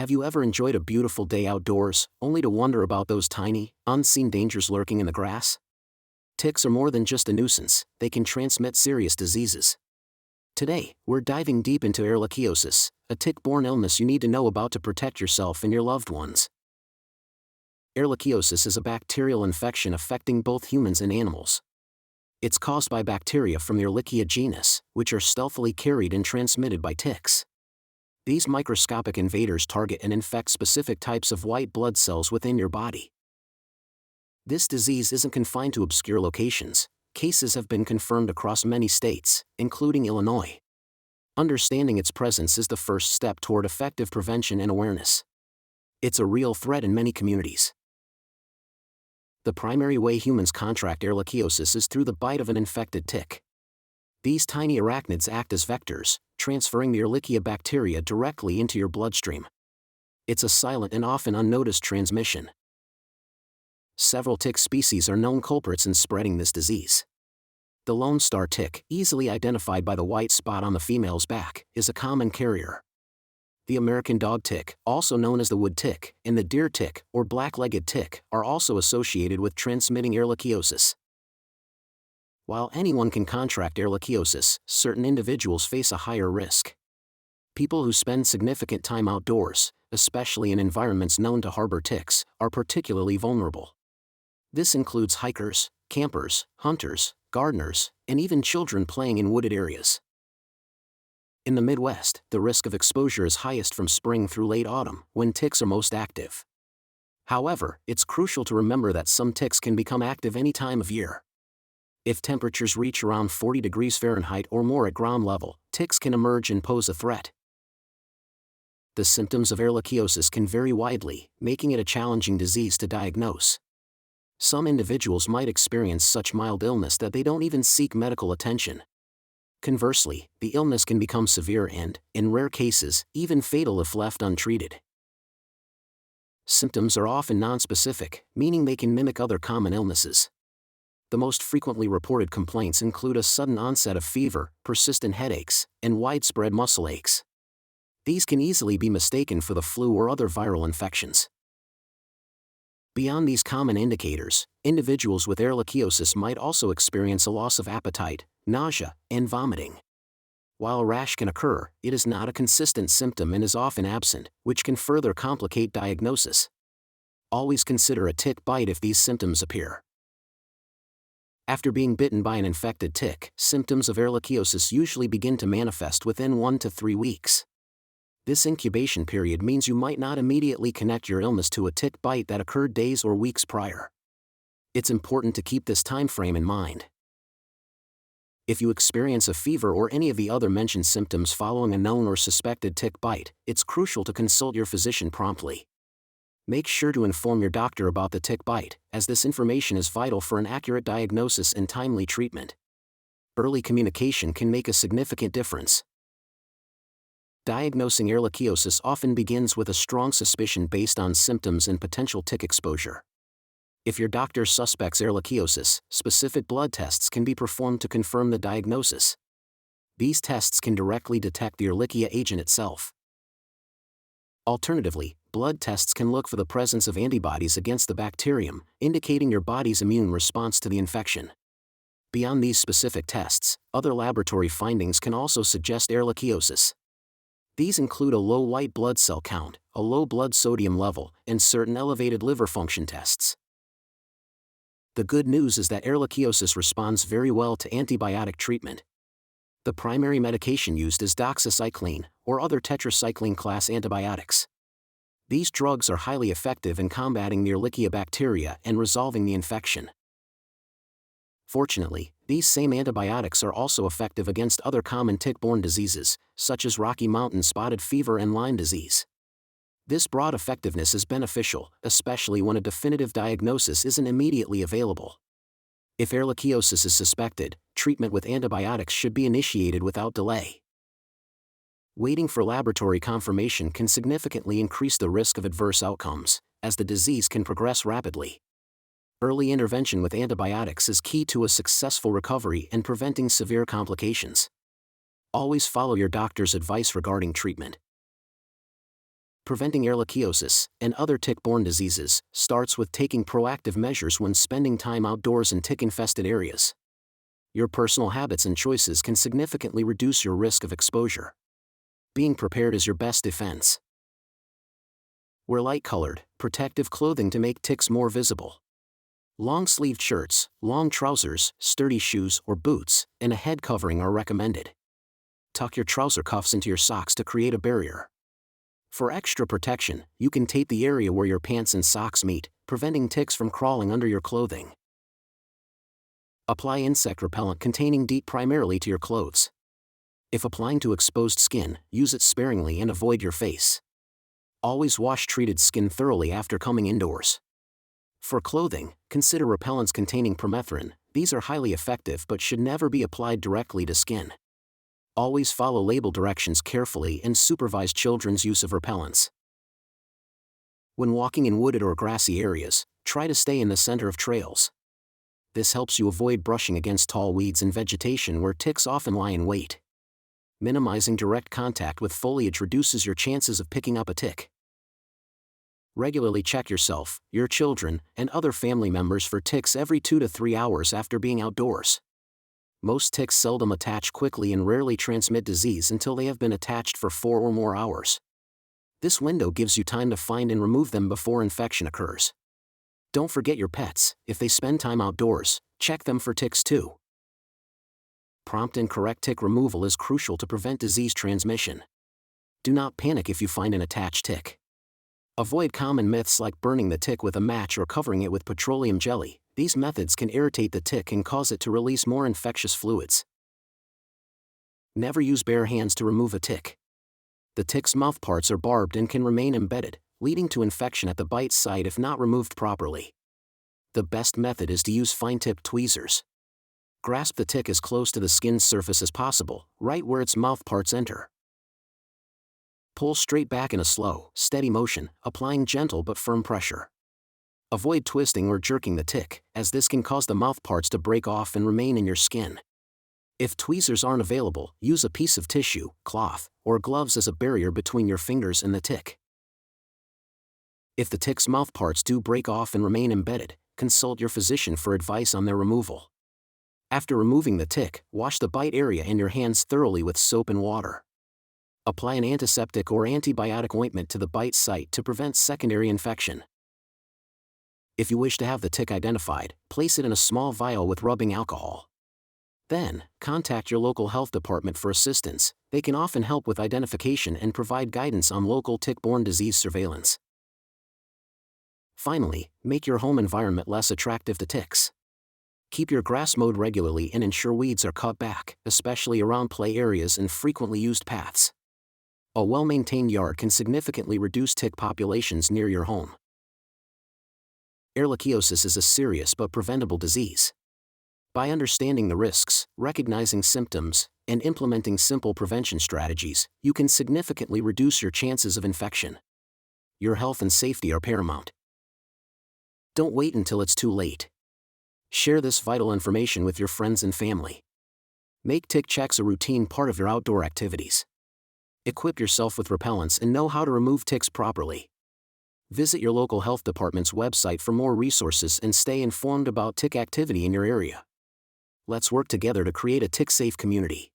Have you ever enjoyed a beautiful day outdoors, only to wonder about those tiny, unseen dangers lurking in the grass? Ticks are more than just a nuisance, they can transmit serious diseases. Today, we're diving deep into Ehrlichiosis, a tick-borne illness you need to know about to protect yourself and your loved ones. Ehrlichiosis is a bacterial infection affecting both humans and animals. It's caused by bacteria from the Ehrlichia genus, which are stealthily carried and transmitted by ticks. These microscopic invaders target and infect specific types of white blood cells within your body. This disease isn't confined to obscure locations. Cases have been confirmed across many states, including Illinois. Understanding its presence is the first step toward effective prevention and awareness. It's a real threat in many communities. The primary way humans contract Ehrlichiosis is through the bite of an infected tick. These tiny arachnids act as vectors, transferring the Ehrlichia bacteria directly into your bloodstream. It's a silent and often unnoticed transmission. Several tick species are known culprits in spreading this disease. The Lone Star tick, easily identified by the white spot on the female's back, is a common carrier. The American dog tick, also known as the wood tick, and the deer tick, or black-legged tick, are also associated with transmitting Ehrlichiosis. While anyone can contract Ehrlichiosis, certain individuals face a higher risk. People who spend significant time outdoors, especially in environments known to harbor ticks, are particularly vulnerable. This includes hikers, campers, hunters, gardeners, and even children playing in wooded areas. In the Midwest, the risk of exposure is highest from spring through late autumn, when ticks are most active. However, it's crucial to remember that some ticks can become active any time of year. If temperatures reach around 40 degrees Fahrenheit or more at ground level, ticks can emerge and pose a threat. The symptoms of Ehrlichiosis can vary widely, making it a challenging disease to diagnose. Some individuals might experience such mild illness that they don't even seek medical attention. Conversely, the illness can become severe and, in rare cases, even fatal if left untreated. Symptoms are often nonspecific, meaning they can mimic other common illnesses. The most frequently reported complaints include a sudden onset of fever, persistent headaches, and widespread muscle aches. These can easily be mistaken for the flu or other viral infections. Beyond these common indicators, individuals with Ehrlichiosis might also experience a loss of appetite, nausea, and vomiting. While a rash can occur, it is not a consistent symptom and is often absent, which can further complicate diagnosis. Always consider a tick bite if these symptoms appear. After being bitten by an infected tick, symptoms of Ehrlichiosis usually begin to manifest within 1 to 3 weeks. This incubation period means you might not immediately connect your illness to a tick bite that occurred days or weeks prior. It's important to keep this time frame in mind. If you experience a fever or any of the other mentioned symptoms following a known or suspected tick bite, it's crucial to consult your physician promptly. Make sure to inform your doctor about the tick bite, as this information is vital for an accurate diagnosis and timely treatment. Early communication can make a significant difference. Diagnosing Ehrlichiosis often begins with a strong suspicion based on symptoms and potential tick exposure. If your doctor suspects Ehrlichiosis, specific blood tests can be performed to confirm the diagnosis. These tests can directly detect the Ehrlichia agent itself. Alternatively, blood tests can look for the presence of antibodies against the bacterium, indicating your body's immune response to the infection. Beyond these specific tests, other laboratory findings can also suggest Ehrlichiosis. These include a low white blood cell count, a low blood sodium level, and certain elevated liver function tests. The good news is that Ehrlichiosis responds very well to antibiotic treatment. The primary medication used is doxycycline, or other tetracycline-class antibiotics. These drugs are highly effective in combating the Ehrlichia bacteria and resolving the infection. Fortunately, these same antibiotics are also effective against other common tick-borne diseases, such as Rocky Mountain spotted fever and Lyme disease. This broad effectiveness is beneficial, especially when a definitive diagnosis isn't immediately available. If Ehrlichiosis is suspected, treatment with antibiotics should be initiated without delay. Waiting for laboratory confirmation can significantly increase the risk of adverse outcomes, as the disease can progress rapidly. Early intervention with antibiotics is key to a successful recovery and preventing severe complications. Always follow your doctor's advice regarding treatment. Preventing Ehrlichiosis and other tick-borne diseases starts with taking proactive measures when spending time outdoors in tick-infested areas. Your personal habits and choices can significantly reduce your risk of exposure. Being prepared is your best defense. Wear light-colored, protective clothing to make ticks more visible. Long-sleeved shirts, long trousers, sturdy shoes or boots, and a head covering are recommended. Tuck your trouser cuffs into your socks to create a barrier. For extra protection, you can tape the area where your pants and socks meet, preventing ticks from crawling under your clothing. Apply insect repellent containing DEET primarily to your clothes. If applying to exposed skin, use it sparingly and avoid your face. Always wash treated skin thoroughly after coming indoors. For clothing, consider repellents containing permethrin. These are highly effective but should never be applied directly to skin. Always follow label directions carefully and supervise children's use of repellents. When walking in wooded or grassy areas, try to stay in the center of trails. This helps you avoid brushing against tall weeds and vegetation where ticks often lie in wait. Minimizing direct contact with foliage reduces your chances of picking up a tick. Regularly check yourself, your children, and other family members for ticks every 2 to 3 hours after being outdoors. Most ticks seldom attach quickly and rarely transmit disease until they have been attached for 4 or more hours. This window gives you time to find and remove them before infection occurs. Don't forget your pets. If they spend time outdoors, check them for ticks too. Prompt and correct tick removal is crucial to prevent disease transmission. Do not panic if you find an attached tick. Avoid common myths like burning the tick with a match or covering it with petroleum jelly. These methods can irritate the tick and cause it to release more infectious fluids. Never use bare hands to remove a tick. The tick's mouthparts are barbed and can remain embedded, leading to infection at the bite site if not removed properly. The best method is to use fine-tipped tweezers. Grasp the tick as close to the skin's surface as possible, right where its mouthparts enter. Pull straight back in a slow, steady motion, applying gentle but firm pressure. Avoid twisting or jerking the tick, as this can cause the mouthparts to break off and remain in your skin. If tweezers aren't available, use a piece of tissue, cloth, or gloves as a barrier between your fingers and the tick. If the tick's mouthparts do break off and remain embedded, consult your physician for advice on their removal. After removing the tick, wash the bite area and your hands thoroughly with soap and water. Apply an antiseptic or antibiotic ointment to the bite site to prevent secondary infection. If you wish to have the tick identified, place it in a small vial with rubbing alcohol. Then, contact your local health department for assistance. They can often help with identification and provide guidance on local tick-borne disease surveillance. Finally, make your home environment less attractive to ticks. Keep your grass mowed regularly and ensure weeds are cut back, especially around play areas and frequently used paths. A well-maintained yard can significantly reduce tick populations near your home. Ehrlichiosis is a serious but preventable disease. By understanding the risks, recognizing symptoms, and implementing simple prevention strategies, you can significantly reduce your chances of infection. Your health and safety are paramount. Don't wait until it's too late. Share this vital information with your friends and family. Make tick checks a routine part of your outdoor activities. Equip yourself with repellents and know how to remove ticks properly. Visit your local health department's website for more resources and stay informed about tick activity in your area. Let's work together to create a tick-safe community.